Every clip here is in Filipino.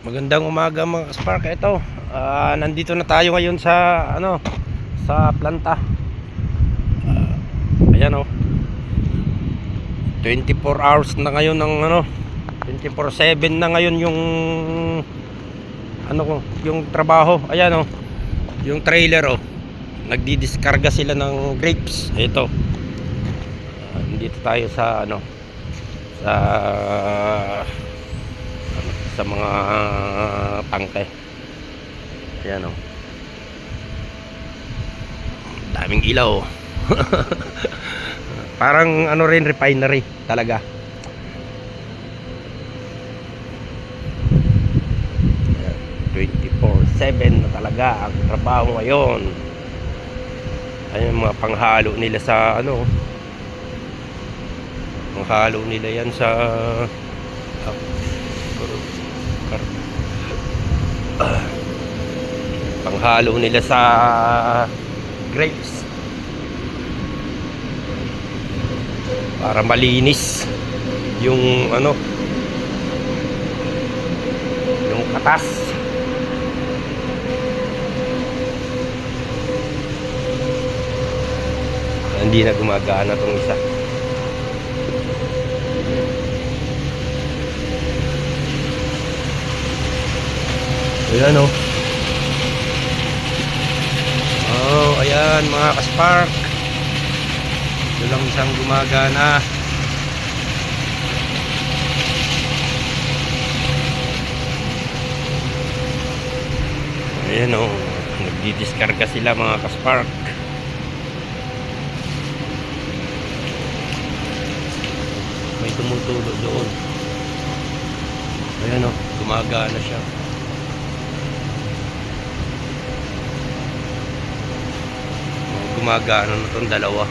Magandang umaga mga ka-Spark. Ito, nandito na tayo ngayon sa sa planta. Ayan oh. 24 hours na ngayon ng 24/7 na ngayon yung yung trabaho. Ayan oh. Yung trailer oh. Nagdidiskarga sila ng grapes. Ito. Nandito tayo sa sa sa mga tangke. Ayan oh. Daming ilaw. Parang rin, refinery talaga. Ayan, 24/7 na talaga ang trabaho ngayon. Ayan mga panghalo nila sa panghalo nila yan sa panghalo nila sa grapes para malinis yung yung katas. Hindi na gumagana tong isa. Ayan oh. Oh, ayan mga ka-Spark. Ito lang isang gumagana. Ayan oh. Nagdidiskarga sila mga ka-Spark. May tumutulo doon. Ayan oh. Gumagana siya. Gumagana na itong dalawa.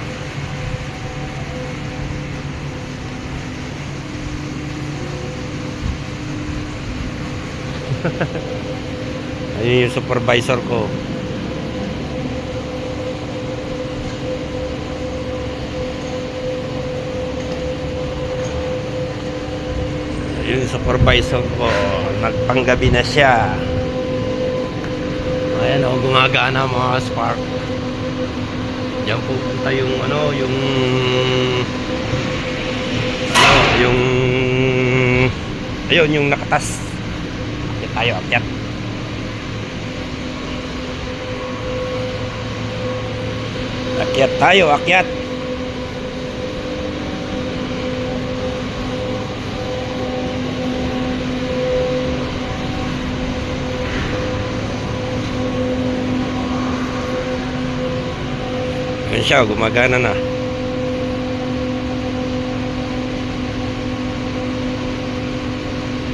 Ayun yung supervisor ko. Ayun yung supervisor ko. Nagpanggabi na siya. Ayan o, gumagana mga Spark. Diyan pupunta yung ayun yung nakatas. Akyat tayo, akyat. Akyat tayo, akyat. Ayan siya, gumagana na.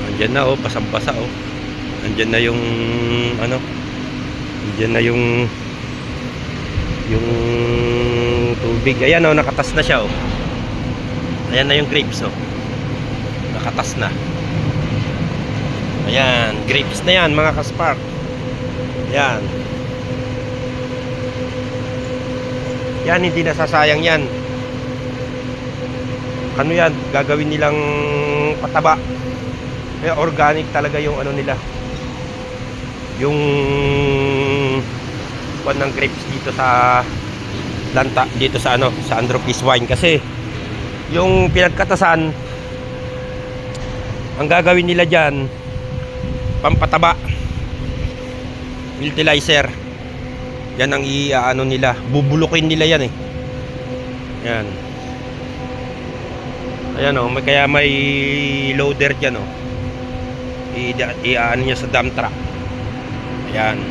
Andyan na oh, basang-basa oh. Andyan na yung andyan na yung tubig. Ayan oh, nakatas na siya oh. Ayan na yung grapes oh. Nakatas na. Ayan, grapes na yan mga ka-Spark. Ayan. Yan, hindi nasasayang yan. Ano yan, gagawin nilang pataba. Kaya organic talaga yung nila. Yung kuwan ng grapes dito sa planta, dito sa sa Andrew Peace Wine. Kasi yung pinagkatasan, ang gagawin nila dyan, pampataba, fertilizer. Yan ang nila, bubulukin nila yan eh. Yan. Ayan oh, kaya may loader dyan oh. Niya sa dump truck. Ayan.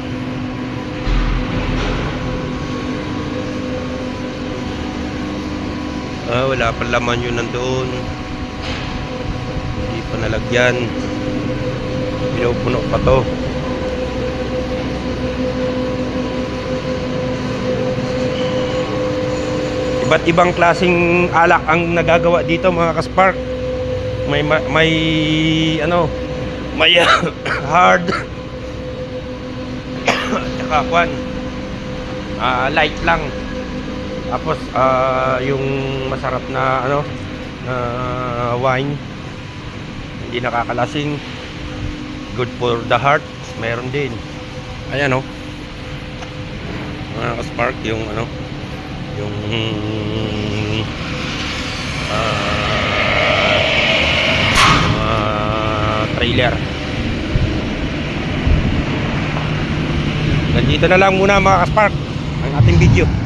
Wala pa laman yun nandoon. Hindi pa nalagyan. Pinupuno pa to. Iba't ibang klaseng alak ang nagagawa dito mga ka-Spark. May hard tsaka kwan light lang. Tapos yung masarap na na wine, hindi nakakalasing. good for the heart, meron din. Ayan, oh. Mga ka-spark, yung ano, yung trailer. Nandito na lang muna mga ka-spark ang ating video.